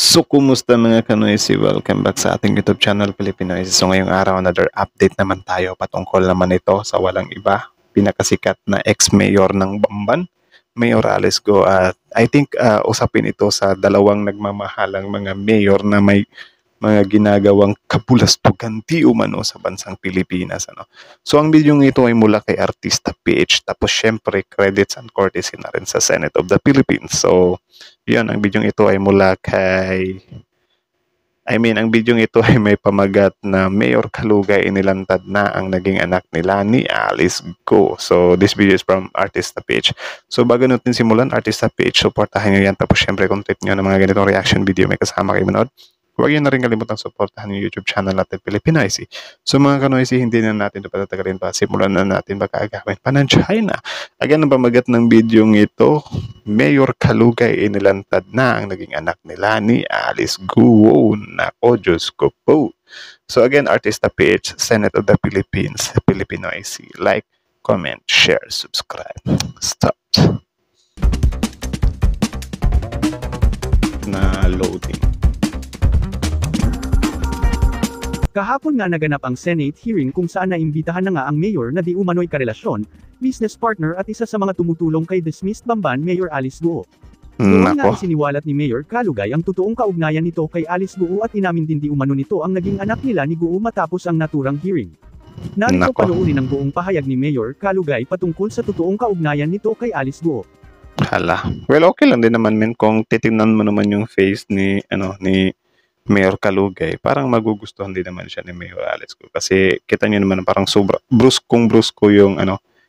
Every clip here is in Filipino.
So, kumusta mga kanoisy? Welcome back sa ating YouTube channel, Pilipinoisy. So, ngayong araw, another update naman tayo patungkol naman ito sa walang iba, pinakasikat na ex-mayor ng Bamban, Mayor Alice Go. At I think usapin ito sa dalawang nagmamahalang mga mayor na may mga ginagawang kabulastugan di umano sa bansang Pilipinas. So ang video ito ay mula kay Artista PH, tapos syempre credits and courtesy na rin sa Senate of the Philippines. So yun, ang video ito ay mula kay ang video ito ay may pamagat na Mayor Kalugay inilantad na ang naging anak nila ni Alice Go. So this video is from Artista PH. So bago natin simulan, Artista PH, supportahan nyo yan. Tapos syempre kung trip nyo ng mga ganitong reaction video, may kasama kayo manood, huwag yun na rin kalimutang supportahan yung YouTube channel natin, Pilipinoisy. So mga kanoisy, hindi na natin ito patatagalin pa. Simulan na natin baka-agawin pa ng China. Again, ang pamagat ng video ito, Mayor Kalugay inilantad na ang naging anak nila ni Alice Go. Nako, Diyos ko po. So again, Artista PH, Senate of the Philippines, Pilipinoisy. Like, comment, share, subscribe. Stop. Na loading. Kahapon nga naganap ang Senate hearing kung saan naimbitahan na nga ang mayor na di umano'y karelasyon, business partner at isa sa mga tumutulong kay dismissed Bamban Mayor Alice Go. Doon nga isiniwalat ni Mayor Kalugay ang totoong kaugnayan nito kay Alice Go at inamin din di umano nito ang naging anak nila ni Go matapos ang naturang hearing. Narito panoorin ang buong pahayag ni Mayor Kalugay patungkol sa totoong kaugnayan nito kay Alice Go. Hala. Well, okay lang din naman men kung titingnan mo naman yung face ni Mayor Kalugay, parang magugustuhan din naman siya ni Mayor Alice Go. Kasi kita niyo naman parang sobra brusko yung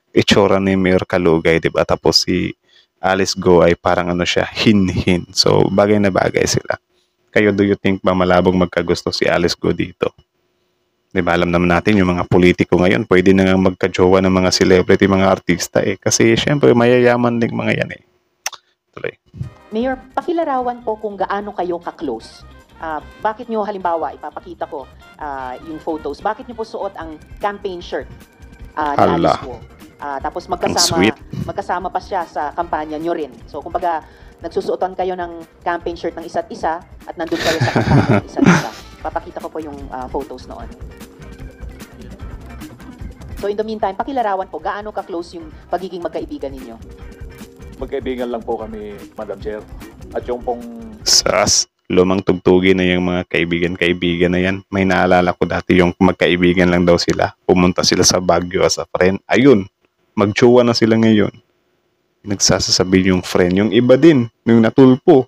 itsura ni Mayor Kalugay, 'di ba? Tapos si Alice Go ay parang siya, hin-hin. So bagay na bagay sila. Kayo, do you think ba malabong magkagusto si Alice Go dito? 'Di ba, alam naman natin yung mga politiko ngayon, pwede na nga magka-jowa ng mga celebrity, mga artista kasi syempre mayayaman din mga yan Tuloy. Mayor, pakilarawan po kung gaano kayo ka-close. Bakit nyo halimbawa, ipapakita ko yung photos, bakit nyo po suot ang campaign shirt ni Alice Go? Tapos magkasama pa siya sa kampanya nyo rin. So kumbaga, nagsusuotan kayo ng campaign shirt ng isa't isa at nandun kayo sa kampanya ng isa't isa. Papakita ko po yung photos noon. So in the meantime, pakilarawan po, gaano ka-close yung pagiging magkaibigan ninyo? Magkaibigan lang po kami, Madam Chair. At yung pong... Lumang tugtugin na yung mga kaibigan-kaibigan na yan. May naalala ko dati yung magkaibigan lang daw sila. Pumunta sila sa Baguio as a friend. Ayun, magjowa na sila ngayon. Nagsasasabi yung friend. Yung iba din, yung natulpo,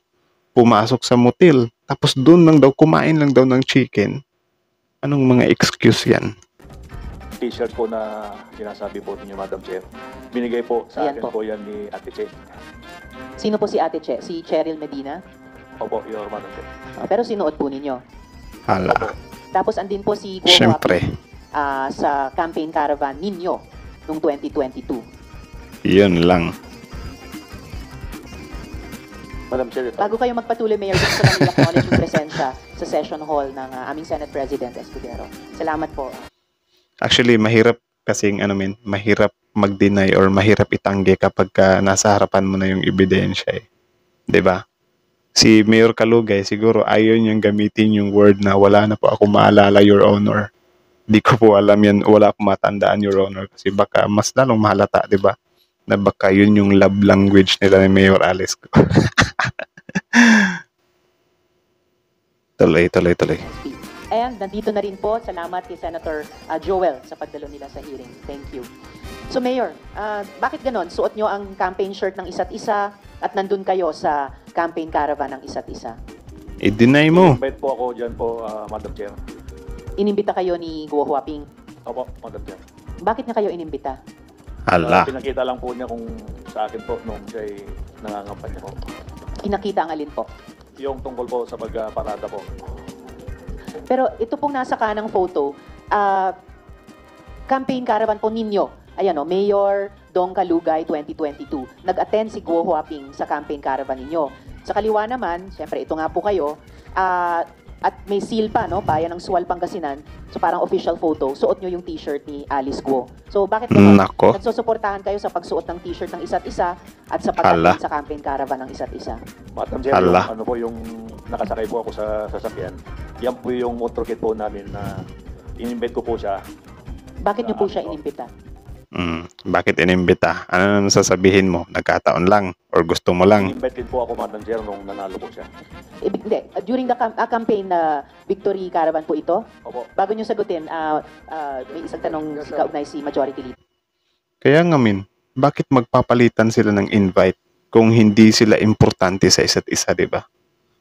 pumasok sa motel. Tapos doon lang daw, kumain lang daw ng chicken. Anong mga excuse yan? T-shirt po na sinasabi po ninyo, Madam Chair. Binigay po sa akin po yan ni Ate Che. Sino po si Ate Che? Si Cheryl Medina? Opo, Your Madam Chair. Pero sinuot po ninyo? Hala. Tapos andin po si Guo Siyempre. sa campaign caravan ninyo noong 2022. Yun lang. Madam Chair, Bago kayo magpatuloy, Mayor, gusto lang i-acknowledge yung presensya sa session hall ng aming Senate President Escudero. Salamat po. Actually, mahirap kasing mahirap mag-deny or mahirap itanggi kapag nasa harapan mo na yung ebidensya 'Di ba? Si Mayor Kalugay, siguro ayaw niyang gamitin yung word na wala na po ako maalala, Your Honor. Di ko po alam yan, wala akong matandaan, Your Honor. Kasi baka mas lalong mahalata, di ba? Na baka yun yung love language nila ni Mayor Alice Go. Tuloy. And nandito na rin po, salamat kay Senator Joel sa pagdalo nila sa hearing. Thank you. So Mayor, bakit ganon? Suot nyo ang campaign shirt ng isa't isa at nandun kayo sa campaign caravan ng isa't isa? I-deny mo. invite po ako dyan po, Madam Chair. Inimbita kayo ni Guo Huaping. Opo, Madam Chair. Bakit niya kayo inimbita? Hala. Pinakita lang po niya kung sa akin po nung siya'y nangangampanya po. Pinakita ang alin po? Yung tungkol po sa pagparada po. Pero ito pong nasa kanang photo, campaign caravan po ninyo. Ayan Mayor Dong Kalugay 2022. Nag-attend si Guo Huaping sa campaign caravan ninyo. Sa kaliwa naman, syempre ito nga po kayo, At may seal pa, no? Bayan ng Sual, Pangasinan. So parang official photo, suot nyo yung t-shirt ni Alice Guo. So bakit ganun? Nako. Nagsusuportahan kayo sa pagsuot ng t-shirt ng isa't isa at sa Hala. pag-attend sa campaign caravan ng isa't isa. Madam Chair, Hala. yung, ano po yung nakasakay po ako sa sasakyan, yan po yung motorcade po namin na in-invite ko po siya. Bakit nyo po siya inimbita? Bakit inimbita? Ano naman sasabihin mo? Nagkataon lang? Or gusto mo lang? In-invite din po ako, Madam Chair, nung nanalo po siya. Hindi, during the campaign na Victory Caravan po ito, Opo. bago nyo sagutin, may isang tanong si kaugnay si Majority Leader. Kaya nga bakit magpapalitan sila ng invite kung hindi sila importante sa isa't isa, di ba?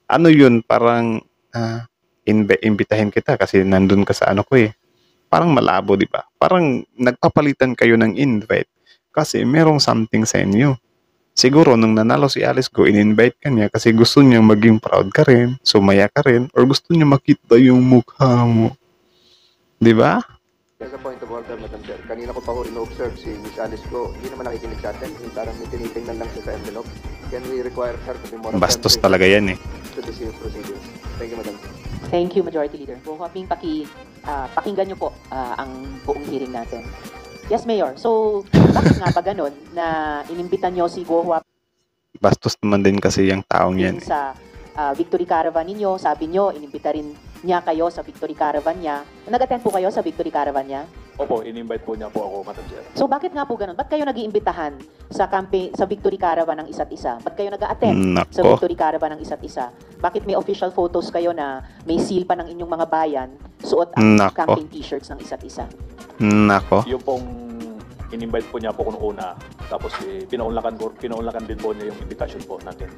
Ano yun? Parang imbitahin kita kasi nandun ka sa ano ko eh. Parang malabo, di ba? Parang nagpapalitan kayo ng invite kasi merong something sa inyo. Siguro nung nanalo si Alice Go, in-invite ka niya kasi gusto niya maging proud ka rin, sumaya ka rin, or gusto niya makita yung mukha mo. Di ba? As a point of order, Madam Chair, kanina ko pa ho ino-observe si Miss Alice Go, hindi naman nakikinig sa atin, yung parang may tinitingnan lang siya sa envelope. Can we require her to be more Bastos attentive talaga yan eh. to the proceedings? Thank you, Madam Chair. Thank you, Majority Leader. Kung hoping pakinggan nyo po ang buong hearing natin. Yes, Mayor. So, bakit nga ba ganun na inimbitan nyo si Guo Huaping Bastos naman din kasi yung taong yan eh. sa Victory Caravan ninyo? Sabi nyo, inimbita rin niya kayo sa Victory Caravan niya. Nag-attend po kayo sa Victory Caravan niya? Opo, in-invite po niya po ako, Madam Chair. So, bakit nga po ganun? Ba't kayo nag-iimbitahan sa Victory Caravan ng isa't isa? Ba't kayo nag-attend sa Nako. Victory Caravan ng isa't isa? Bakit may official photos kayo na may seal pa ng inyong mga bayan, suot ang Nako. campaign t-shirts ng isa't isa? Nako. Yung pong in-invite po niya po kung una, tapos pinaunlakan din po niya yung invitation po natin,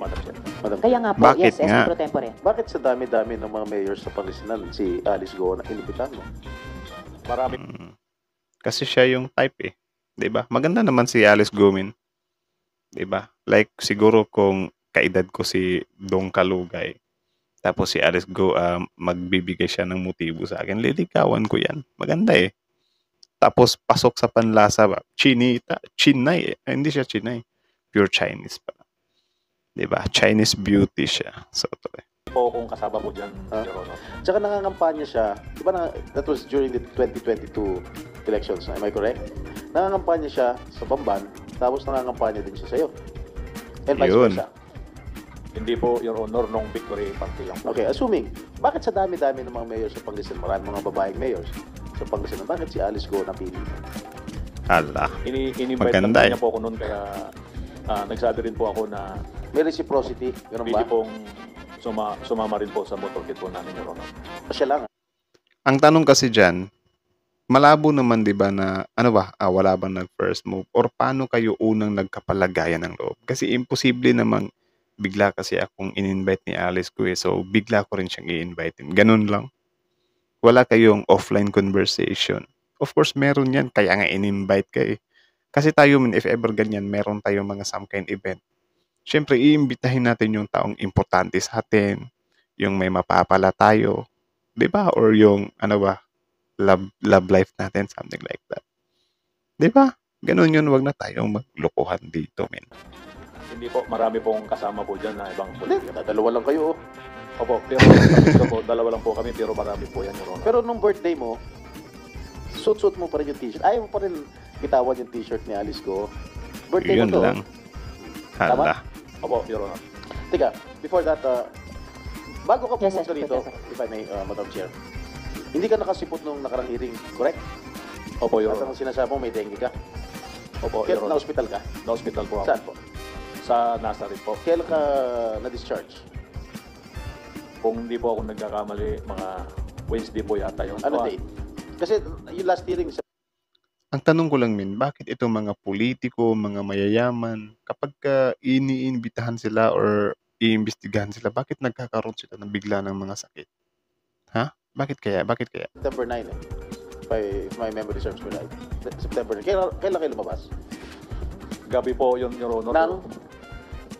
Madam Chair. Kaya nga po, Bakit yes, nga? SP Pro Tempore. Bakit sa dami-dami ng mga mayors sa Pangasinan si Alice Go na inibitan mo? Marami Kasi siya yung type eh. 'Di ba? Maganda naman si Alice Gumin. 'Di ba? Like siguro kung kaedad ko si Dong Kalugay, tapos si Alice Go magbibigay siya ng motibo sa akin, liligawan ko 'yan. Maganda eh. Tapos pasok sa panlasa ba? Chinay eh. Hindi siya Chinay. Pure Chinese pa. 'Di ba? Chinese beauty siya. So po kung kasama po dyan, Your Honor. Tsaka nangangampanya siya, di ba that was during the 2022 elections, am I correct? Nangangampanya siya sa Bamban, tapos nangangampanya din siya sa'yo. And vice Yun. versa. Hindi po, Your Honor, nung Victory Party lang. Okay, assuming, bakit sa dami-dami ng mga mayors sa Pangasinan, maraming mga babaeng mayors sa Pangasinan, bakit si Alice Go napili? hala. In-invite Maganda lang niya po ako noon, kaya nagsabi rin po ako na May reciprocity, ganun pwede ba? pong sumama rin po sa motorcade po namin, Your Honor. O siya lang. Ang tanong kasi dyan, malabo naman 'di ba na wala bang nag-first move or paano kayo unang nagkapalagayan ng loob? Kasi imposible namang bigla kasi akong in-invite ni Alice ko eh. So bigla ko rin siyang i-invitein. Ganun lang. Wala kayong offline conversation. Of course meron 'yan kaya nga in-invite ka eh. Kasi tayo if ever ganyan, meron tayong mga some kind event. Siyempre, iimbitahin natin yung taong importante sa atin, yung may mapapala tayo, 'di ba? Or yung love life natin, something like that. 'Di ba? Ganun yun, wag na tayong maglokohan dito, men. Hindi po, marami pong kasama po dyan na ibang Hindi, politika. dalawa lang kayo. Opo, pero ito po, dalawa lang po kami, pero marami po yan, Your Honor. Pero nung birthday mo, suit mo pa rin yung t-shirt. Ayaw mo pa rin bitawan yung t-shirt ni Alice Go. Birthday Yun mo to. lang. Hala. Opo, Your Honor. Teka, before that, bago ka Yes, pumunta yes, dito, Secretary. if I may, Madam Chair, hindi ka nakasipot nung nakarang hearing, correct? Opo, Your At Honor. ang sinasabi mo, may dengue ka. Opo, Kaya Your Honor. na-hospital ka? Na-hospital po ako. Saan po? Sa Nazareth po. Kailan ka na-discharge? Kung hindi po ako nagkakamali, mga Wednesday po yata yun. Ano date? Kasi yung last hearing, Ang tanong ko lang, min, bakit itong mga politiko, mga mayayaman, kapag iniimbitahan sila or iimbestigahan sila, bakit nagkakaroon sila ng bigla ng mga sakit? Ha? Bakit kaya? Bakit kaya? September 9 eh. If my memory serves me right. September 9. Kailan kayo lumabas? Gabi po yun, Your Honor. Nang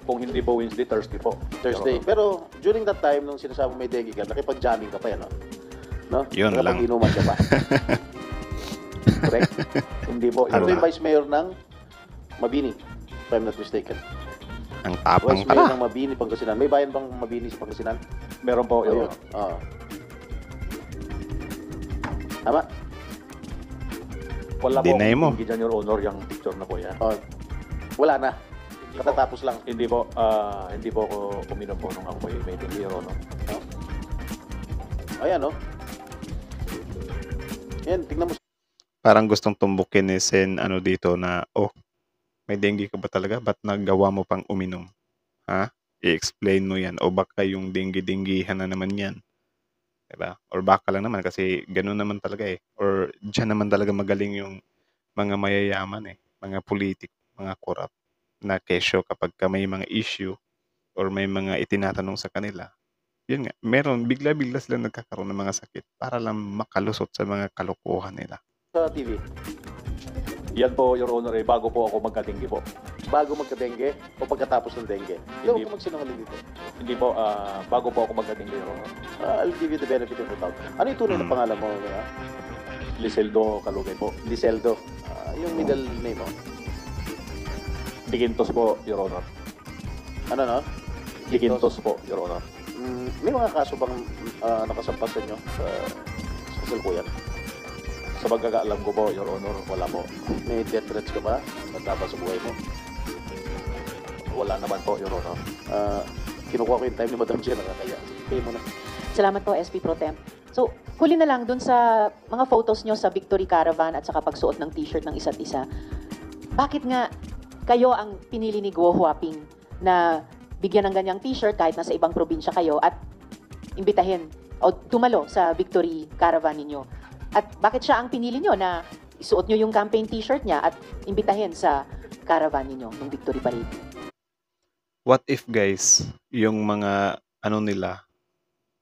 Kung hindi po Wednesday, Thursday po. Thursday. Your Honor. Pero during that time, nung sinasabi mo may dengue ka, nakipag-jamming ka pa yan, no? Yun lang. Nakapag-inuman ka pa. Correct? Hindi po, Your Ano Hala. yung vice mayor ng Mabini, if I'm not mistaken? Ang tapang Vice Mayor pala. ng Mabini, Pangasinan. May bayan bang Mabini sa Pangasinan? Meron po, Your Ayun. Honor. Tama? Wala po Deny mo. akong tinggi dyan, Your Honor, yung picture na po yan. Wala na. Katatapos lang. Hindi po ako uminom po nung ako may tinggi, Your Honor. Ayan, oh. Yan, tignan mo. Parang gustong tumbukin ni Sen dito na, may dengue ka ba talaga? Ba't nagawa mo pang uminom? Ha? I-explain mo yan. O baka yung dengue-denggihan na naman yan. Diba? Or baka lang naman kasi ganun naman talaga eh. Or dyan naman talaga magaling yung mga mayayaman eh. Mga politik, mga korap na kesyo kapag ka may mga issue or may mga itinatanong sa kanila. Yun nga, meron, bigla-bigla sila nagkakaroon ng mga sakit para lang makalusot sa mga kalokohan nila. Sa TV. Yan po, Your Honor, bago po ako magkatinggi po. Bago magka-dengue o pagkatapos ng dengue. Hindi Hindi. ko magsinungaling dito. Hindi po, bago po ako magkatinggi, Your Honor. I'll give you the benefit of the doubt. Ano yung tunay na pangalan mo? Liseldo Kalugay po. Liseldo. Yung middle name mo. Digintos po, Your Honor. Ano, no? Digintos po, Your Honor. May mga kaso bang nakasampas sa inyo sa kasalukuyan? Sa pagkakaalam ko po, Your Honor, wala po. May death threats ka ba? Matapos sa buhay mo? Wala naman po, Your Honor. Kinukuha ko yung time ni Madam Chair, nakakaya. Kaya mo na. Salamat po, SP Pro Tem. So, huli na lang dun sa mga photos nyo sa Victory Caravan at saka pagsuot ng t-shirt ng isa't isa. Bakit nga kayo ang pinili ni Guo Huaping na bigyan ng ganyang t-shirt kahit nasa ibang probinsya kayo at imbitahin o tumalo sa Victory Caravan ninyo? At bakit siya ang pinili nyo na isuot nyo yung campaign t-shirt niya at imbitahin sa caravan ninyo ng Victory Parade? What if guys, yung mga nila,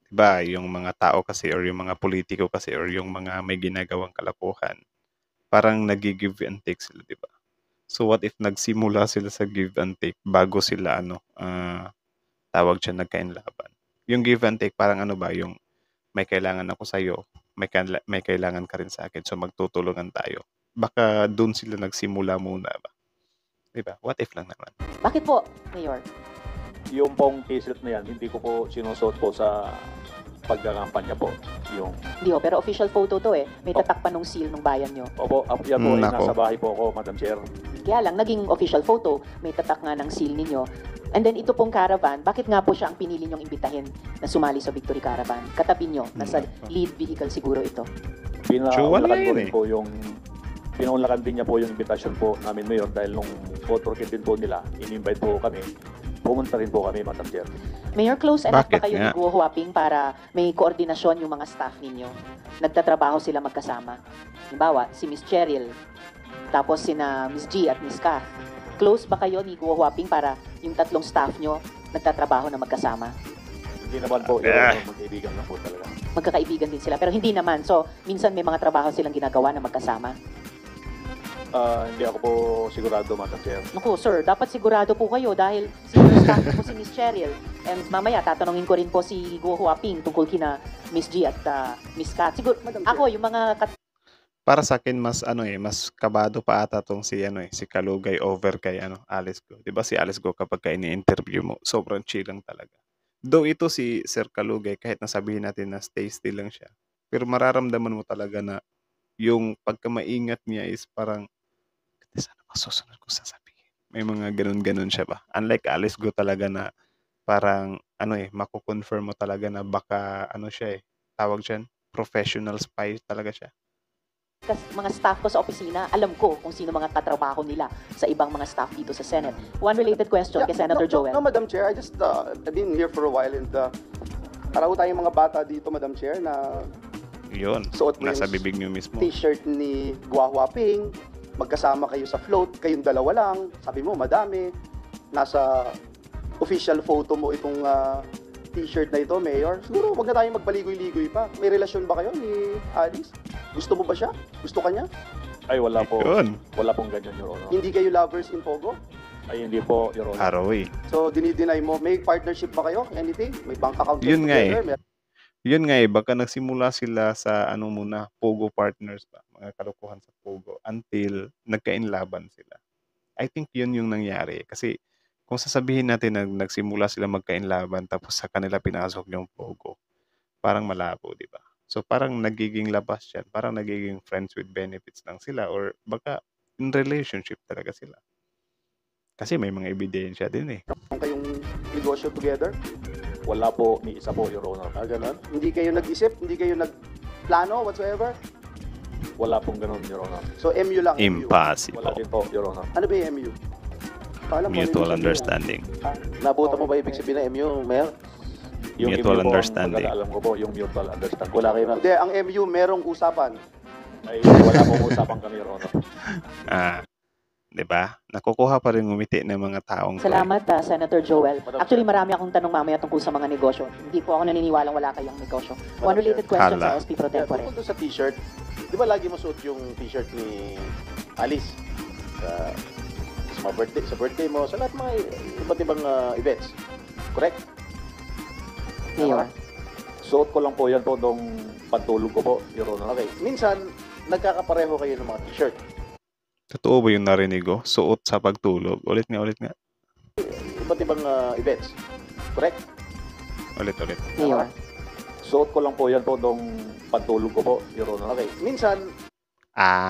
diba, yung mga tao kasi or yung mga politiko kasi or yung mga may ginagawang kalokohan, parang nag-give and take sila, diba? So what if nagsimula sila sa give and take bago sila tawag siya nagkainlaban? Yung give and take parang yung may kailangan ako sa'yo, may kailangan ka rin sa akin, so magtutulungan tayo. Baka doon sila nagsimula muna ba? Diba? What if lang naman? Bakit po, Mayor? Yung pong t-shirt na yan, hindi ko po sinusuot po sa pagkakampanya po. Yung, Hindi ho, pero official photo to eh. May tatak pa nung seal ng bayan nyo. opo, yan po, Nako. nasa bahay po ako, Madam Chair. Kaya lang, naging official photo, may tatak nga ng seal ninyo. And then ito pong caravan, bakit nga po siya ang pinili nyong imbitahin na sumali sa Victory Caravan? Katabi nyo, nasa lead vehicle siguro ito. Chewal Pinaunlakan nga ko yun rin po yung pinaunlakan din niya po yung invitation po namin ngayon dahil nung voter kit din po nila, in-invite po kami. Pumunta rin po kami, Madam Chair. Mayor, close enough ba Bakit kayo nga? ni Guo Huaping para may koordinasyon yung mga staff ninyo? Nagtatrabaho sila magkasama. Halimbawa, si Miss Cheryl, tapos sina Miss G at Miss Kath. Close ba kayo ni Guo Huaping para yung tatlong staff nyo nagtatrabaho na magkasama? Hindi naman po, yung magkaibigan lang po talaga. Magkakaibigan din sila, pero hindi naman. So, minsan may mga trabaho silang ginagawa na magkasama. Hindi ako po sigurado, Madam Chair. Naku, sir, dapat sigurado po kayo dahil senior staff po si Miss Cheryl. And mamaya, tatanungin ko rin po si Guo Huaping tungkol kina Miss G at Miss Kat. Siguro, ako, yung mga Para sa akin mas mas kabado pa ata tong si si Kalugay over kay Alice Go. 'Di ba si Alice Go kapag ini-interview mo, sobrang chill lang talaga. Though ito si Sir Kalugay kahit nasabihin natin na stay still lang siya, pero mararamdaman mo talaga na yung pagkamaingat niya is parang sana ba susunod kong sasabihin. May mga ganun-ganun siya ba. Unlike Alice Go talaga na parang mako-confirm mo talaga na baka siya tawag diyan, professional spy talaga siya. mga staff ko sa opisina, alam ko kung sino mga katrabaho nila sa ibang mga staff dito sa Senate. One related question kay Senator Joel. No, Madam Chair, I've been here for a while and paraw tayong mga bata dito, Madam Chair, na Yun, Suot mo nasa yung bibig niyo mismo. t-shirt ni Guo Huaping, magkasama kayo sa float, kayong dalawa lang, sabi mo madami, nasa official photo mo itong t-shirt na ito, Mayor. Siguro wag na tayong magpaligoy-ligoy pa. May relasyon ba kayo ni Alice? Gusto mo ba siya? Gusto ka niya? Ay, wala po. Yun, Wala pong ganyan, Your Honor. Hindi kayo lovers in Pogo? Ay, hindi po, Your Honor. Aroy. So, dinideny mo, may partnership ba kayo? Anything? May bank account Yun nga together? May Yun nga baka nagsimula sila sa muna, Pogo partners ba, mga kalokohan sa Pogo until nagkainlaban sila. I think yun yung nangyari kasi kung sasabihin natin na nagsimula sila magkainlaban tapos sa kanila pinasok yung Pogo, parang malabo, di ba? So parang nagiging labas yan, parang nagiging friends with benefits lang sila or baka in relationship talaga sila. Kasi may mga ebidensya din eh. Kung kayong negosyo together, Wala po ni isa po, Your Honor. ganon. Hindi kayo nag-isip, hindi kayo nagplano whatsoever. Wala pong ganun, Your Honor. So MU lang. MU. Wala Impossible. din po, Your Honor. Ano ba yung MU? Alam ko, Mutual ano yung understanding. Nabuta mo ba ibig sabihin ng MU, Mayor? Yung Mutual MU po, understanding. ang alam ko po, yung mutual understanding. Wala kayo na. Hindi, ang MU merong usapan. Ay, wala pong usapan kami, Your Honor. Ah, 'di ba? Nakukuha pa rin ngumiti ng mga taong to. Salamat, Senator Joel. Madam Actually, marami akong tanong mamaya tungkol sa mga negosyo. Hindi po ako naniniwalang wala kayong negosyo. One related question Hala. sa SP Pro Tempore. Tungkol doon sa t-shirt, di ba lagi mo suot yung t-shirt ni Alice sa birthday mo, sa lahat mga iba't ibang events. Correct? Mayor. Suot ko lang po yan po nung pantulog ko po, Your Honor. Okay. Minsan, nagkakapareho kayo ng mga t-shirt. Totoo ba yung narinig ko? Suot sa pagtulog. Ulit nga. Iba't ibang events. Correct? Ulit. Mayor. Suot ko lang po yan po nung pantulog ko po, Your Honor. Okay. Minsan,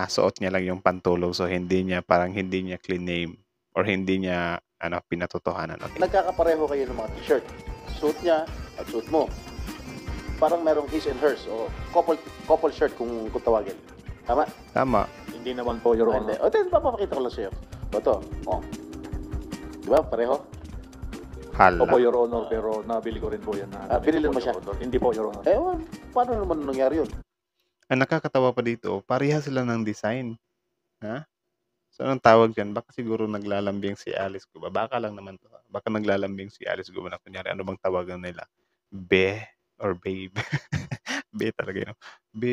Suot niya lang yung pantulog so hindi niya clean name or hindi niya pinatotohanan. Okay. nagkakapareho kayo ng mga t-shirt. Suit niya at suit mo. Parang merong his and hers o couple shirt kung tawagin. Tama? Tama. Hindi naman po, Your Hindi. Honor. O, papapakita ko lang sa'yo. Ito. Oh. Di ba? Pareho? Hala. Opo, Your Honor, pero nabili ko rin po yan. Binilan mo siya? Your Honor. Hindi po, Your Honor. Paano naman nangyari yun? Ang nakakatawa pa dito, pareha sila ng design. Ha? So, anong tawag dyan? Baka siguro naglalambing si Alice Guba. Baka lang naman to. Baka naglalambing si Alice Guba na kunyari, ano bang tawagan nila? Be or babe. Be talaga yun. Be,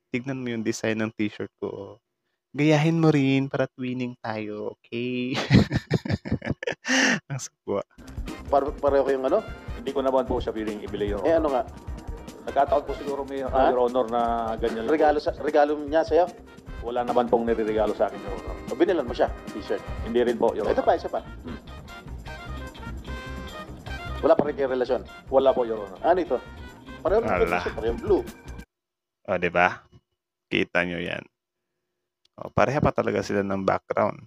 tignan mo yung design ng t-shirt ko. Gayahin mo rin para twinning tayo, okay? Ang sakwa. Pareho kayong ano? Hindi ko naman po siya piling ibili, Your Honor. Ano nga? Nagkataon po siguro, Ha? Your Honor, na ganyan lang. Regalo niya sa'yo? Wala naman pong nireregalo sa akin, Your Honor. O binilan mo siya? T-shirt. Hindi rin po, Your Ito Honor. pa, isa pa. Wala pa rin kayong relasyon. Wala po, Your Honor. Ano ito? Pareho ng Wala. t-shirt. Pareho blue. O, diba? Kita nyo yan. O, pareha pa talaga sila ng background.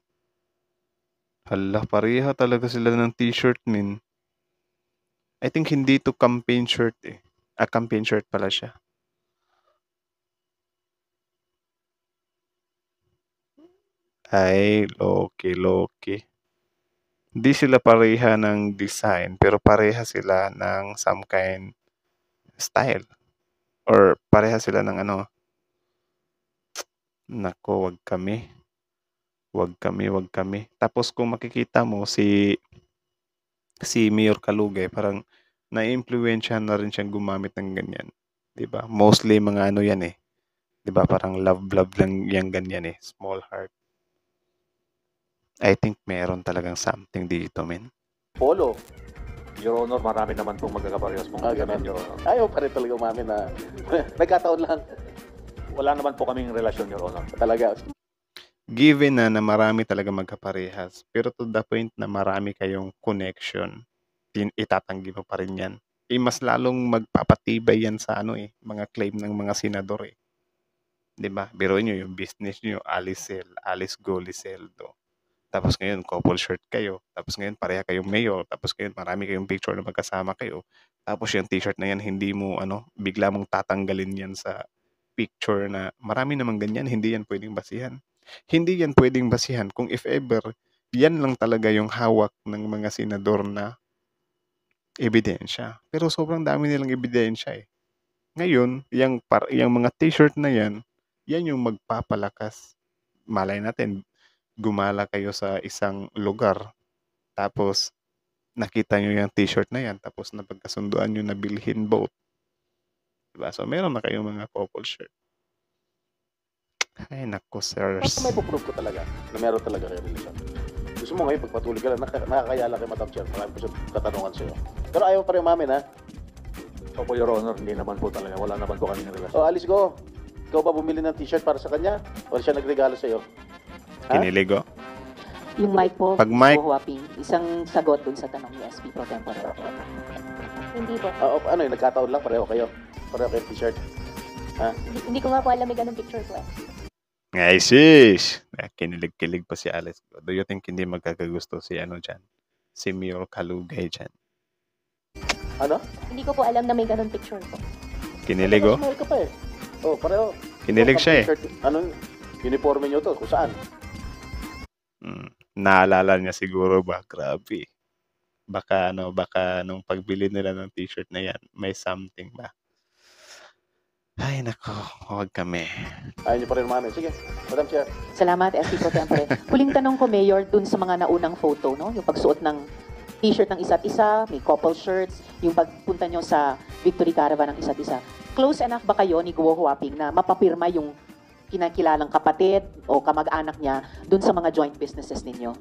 Hala, pareha talaga sila ng t-shirt, min. I think hindi to campaign shirt eh. Campaign shirt pala siya. Ay, loki. Hindi sila pareha ng design, pero pareha sila ng some kind style. Or pareha sila ng ano. Nako, wag kami. Tapos kung makikita mo si Mayor Kalugay, parang na-influensyahan na rin siyang gumamit ng ganyan. 'Di ba? Mostly mga ano yan eh. 'Di ba? Parang love lang yang ganyan eh. Small heart. I think meron talagang something dito, men. Polo. Your Honor, marami naman pong magkakaparehas pong Ganun. ganun, Your Honor. Ayaw pa rin talaga umamin na nagkataon lang Wala naman po kaming relasyon, Your Honor. talaga. Given na marami talaga magkaparehas, pero to the point na marami kayong connection, itatanggi mo pa rin yan. Mas lalong magpapatibay yan sa mga claim ng mga senador eh. 'Di ba? Biruin nyo yung business nyo, Alice Goliseldo. Tapos ngayon, couple shirt kayo. Tapos ngayon, pareha kayong mayor. Tapos ngayon, marami kayong picture na magkasama kayo. Tapos yung t-shirt na yan, hindi mo, bigla mong tatanggalin yan sa picture na marami namang ganyan. Hindi yan pwedeng basihan. Hindi yan pwedeng basihan kung if ever, yan lang talaga yung hawak ng mga senador na ebidensya. Pero sobrang dami nilang ebidensya eh. Ngayon, yung mga t-shirt na yan yung magpapalakas. Malay natin, gumala kayo sa isang lugar, tapos nakita nyo yung t-shirt na yan, tapos napagkasunduan nyo na bilhin both. Diba? So, meron na kayong mga couple shirt. Ay, nako, sirs. May puprove ko talaga na meron talaga kayo relasyon. Gusto mo ngayon, pagpatuloy ka lang, nakakayala kay Madam Chair. Marami po siya katanungan sa'yo. Pero ayaw pa rin umamin, ha? Opo, Your Honor, hindi naman po talaga. Wala naman po kaming relasyon. O, Alice Go, ikaw ba bumili ng t-shirt para sa kanya? O siya nagregalo sa'yo? Ha? Kinilig, oh. Yung mic po, Pag mic- Go Huaping, isang sagot dun sa tanong ni SP Pro Tempore. Hindi po. Ano yun, nagkataon lang, pareho kayo. Pareho kayo t-shirt. Hindi ko nga po alam may ganung picture po eh. Ay, sis! Kinilig-kilig pa si Alice. Do you think hindi magkakagusto si ano dyan? Si Mayor Kalugay dyan. Ano? Hindi ko po alam na may ganung picture po. Kinilig, oh. Smile ka pa eh. Oh, pareho. Kinilig siya, eh. T-shirt, anong uniforme nyo to? Kung saan? Naalala niya siguro ba? Grabe. Baka nung pagbili nila ng t-shirt na yan, may something ba? Ay, nako. Huwag kami. Ayaw nyo pa rin umamin. Sige, Madam Chair. Salamat, SP Pro Tempore. Huling tanong ko, Mayor, dun sa mga naunang photo, no? Yung pagsuot ng t-shirt ng isa't isa, may couple shirts, yung pagpunta nyo sa Victory Caravan ng isa't isa. Close enough ba kayo ni Guo Huaping na mapapirma yung kinakilalang kapatid o kamag-anak niya dun sa mga joint businesses ninyo?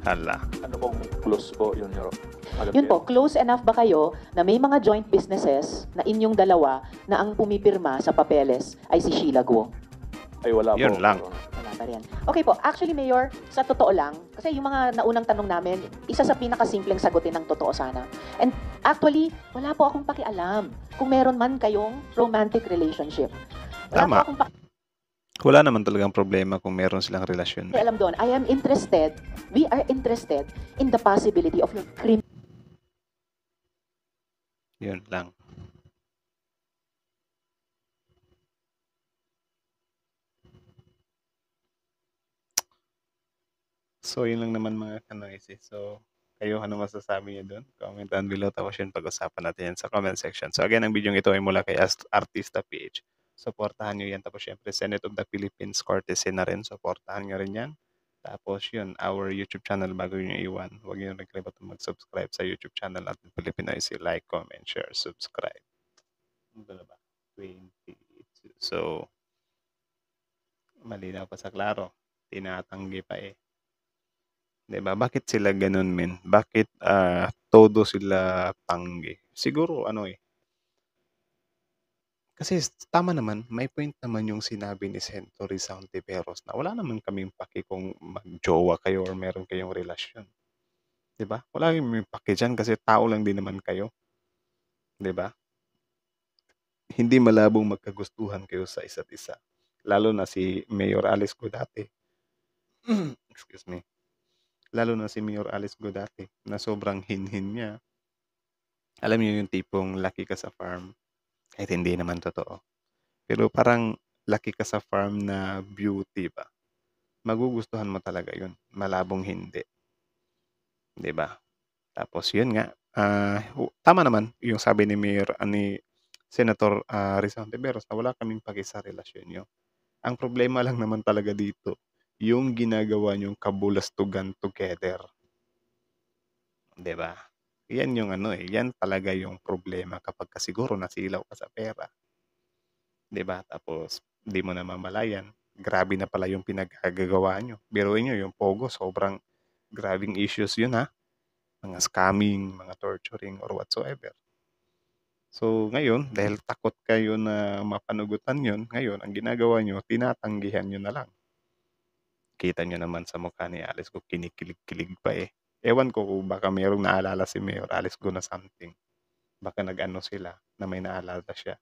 Hala. Ano pong close po yun, Madam Yun Chair? po, close enough ba kayo na may mga joint businesses na inyong dalawa na ang pumipirma sa papeles ay si Sheila Guo? Ay, wala Yun po. lang. Wala pa rin. Okay po, actually Mayor, sa totoo lang, kasi yung mga naunang tanong namin, isa sa pinakasimpleng sagutin ng totoo sana. And actually, wala po akong pakialam kung meron man kayong romantic relationship. Wala Tama. po akong Wala naman talagang problema kung meron silang relasyon. pakialam doon. I am interested, we are interested in the possibility of your criminal Yun lang. So, yun lang naman mga kanoise. So, kayo, ano masasabi niyo doon? Comment down below. Tapos yun, pag-usapan natin yan sa comment section. So, again, ang video ito ay mula kay Artista PH. Supportahan nyo yan. Tapos, syempre, Senate of the Philippines courtesy na rin. Supportahan nyo rin yan. Tapos, yun, our YouTube channel bago nyo iwan. Huwag nyo nagkalimutan mag-subscribe sa YouTube channel natin, Filipinoise. Like, comment, share, subscribe. Ano ba? 22. So, malinaw pa sa klaro. Tinatanggi pa eh. 'Di ba? Bakit sila ganun, men? Bakit todo sila tanggi? Siguro ano eh. Kasi tama naman, may point naman yung sinabi ni Senator Risa Hontiveros na wala naman kaming paki kung magjowa kayo or meron kayong relasyon. 'Di ba? Wala kaming paki diyan kasi tao lang din naman kayo. 'Di ba? Hindi malabong magkagustuhan kayo sa isa't isa. Lalo na si Mayor Alice Godate. Excuse me. Lalo na si Mayor Alice Godate na sobrang hinhin niya. Alam niyo yung tipong laki ka sa farm, kahit hindi naman totoo. Pero parang laki ka sa farm na beauty ba? Magugustuhan mo talaga yun. Malabong hindi. 'Di ba? Tapos yun nga, tama naman yung sabi ni ni Senator Risa Hontiveros na wala kaming paki sa relasyon niyo. Ang problema lang naman talaga dito, yung ginagawa niyong kabulastugan together. 'Di ba? Yan yung ano eh, yan talaga yung problema kapag siguro nasilaw ka sa pera. 'Di ba? Tapos di mo na mamalayan, grabe na pala yung pinagkagagawa nyo. Biruin nyo yung pogo, sobrang grabing issues yun ha. Mga scamming, mga torturing or whatsoever. So ngayon, dahil takot kayo na mapanugutan yun, ngayon ang ginagawa nyo, tinatanggihan nyo na lang. Kita nyo naman sa mukha ni Alice ko, kinikilig-kilig pa eh. Ewan ko kung baka mayroong naalala si Mayor Alice ko na something. Baka nag-ano sila na may naalala siya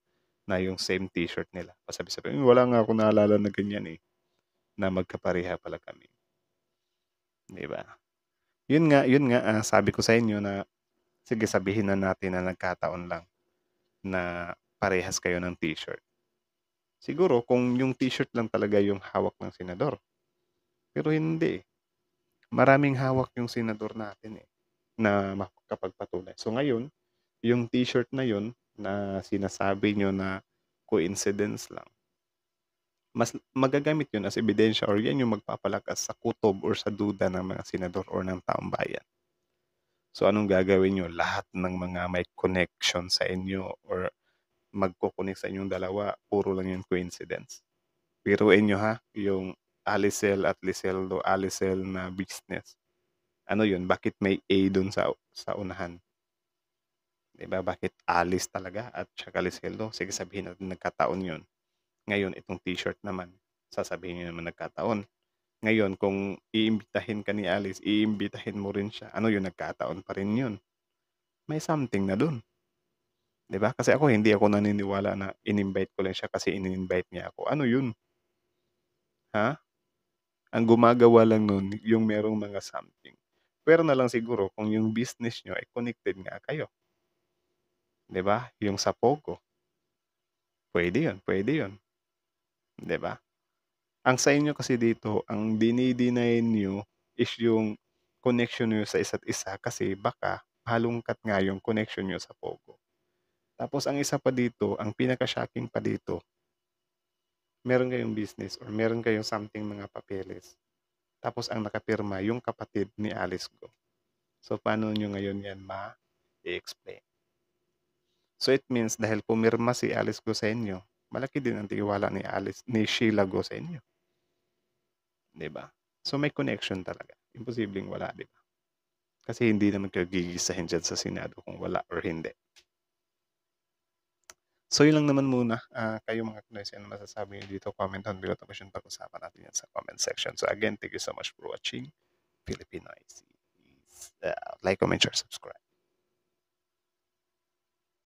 na yung same t-shirt nila. Pasabi-sabi, wala nga ako naalala na ganyan eh. Na magkapareha pala kami. Diba? Yun nga, sabi ko sa inyo na sige sabihin na natin na nagkataon lang na parehas kayo ng t-shirt. Siguro kung yung t-shirt lang talaga yung hawak ng senador. Pero hindi. Maraming hawak yung senador natin eh na makapagpatunay. So ngayon, yung t-shirt na yun na sinasabi nyo na coincidence lang, mas magagamit yun as ebidensya or yan yung magpapalakas sa kutob or sa duda ng mga senador or ng taong bayan. So anong gagawin nyo? Lahat ng mga may connection sa inyo or magkukunik sa inyong dalawa, puro lang yung coincidence. Piruin nyo ha, yung Alicel at Liceldo, Alicel na business. Ano yun? Bakit may A dun sa unahan? Diba? Bakit Alice talaga at saka Liceldo? Sige sabihin natin nagkataon yun. Ngayon, itong t-shirt naman, sasabihin nyo naman nagkataon. Ngayon, kung iimbitahin ka ni Alice, iimbitahin mo rin siya. Ano yun, nagkataon pa rin yun. May something na dun. 'Di ba? Kasi ako, hindi ako naniniwala na in-invite ko lang siya kasi in-invite niya ako. Ano yun? Ha? Ang gumagawa lang nun, yung merong mga something. Pero na lang siguro kung yung business nyo ay connected nga kayo. 'Di ba? Yung sa Pogo. Pwede yun, pwede yun. 'Di ba? Ang sa inyo kasi dito, ang dinideny nyo is yung connection nyo sa isa't isa kasi baka halongkat nga yung connection nyo sa Pogo. Tapos ang isa pa dito, ang pinaka-shocking pa dito, meron kayong business or meron kayong something mga papeles. Tapos ang nakapirma, yung kapatid ni Alice Go. So paano nyo ngayon yan ma-explain? So it means dahil pumirma si Alice Go sa inyo, malaki din ang tiwala ni Sheila Go sa inyo. 'Di ba? So may connection talaga. Imposibleng wala, 'di ba? Kasi hindi naman kayo gigisahin dyan sa Senado kung wala or hindi. So yun lang naman muna. Kayo mga Pinoy, ano masasabi nyo dito? Comment down below. Tapos yung pag-usapan natin yan sa comment section. So again, thank you so much for watching. Filipinoy. Like, comment, share, subscribe.